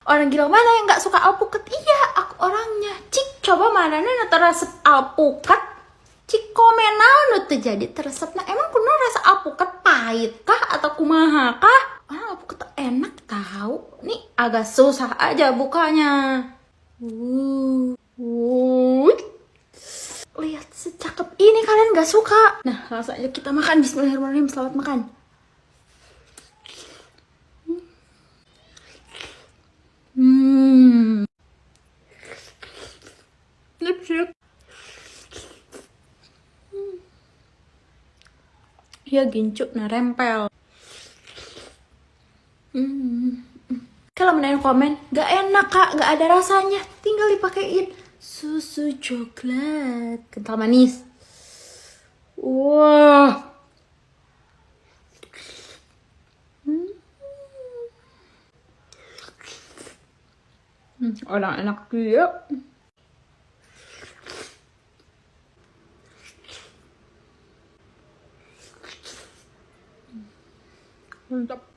Orang gila mana yang nggak suka alpukat? Iya, aku orangnya. Cik, coba mana nih teresep alpukat? Cik komen naon tuh jadi teresep. Nah emang kuno rasa alpukat pahit kah atau kumaha kah? Alpukat tuh enak tahu. Nih agak susah aja bukanya. Lihat secakep ini kalian gak suka. Nah langsung aja kita makan. Bismillahirrahmanirrahim. Selamat makan. Lip. Ya gincuk nah rempel. Kalau menanya komen, gak enak kak, gak ada rasanya. Tinggal dipakein susu coklat kental manis. Wah. Orang enak dia. Mantap.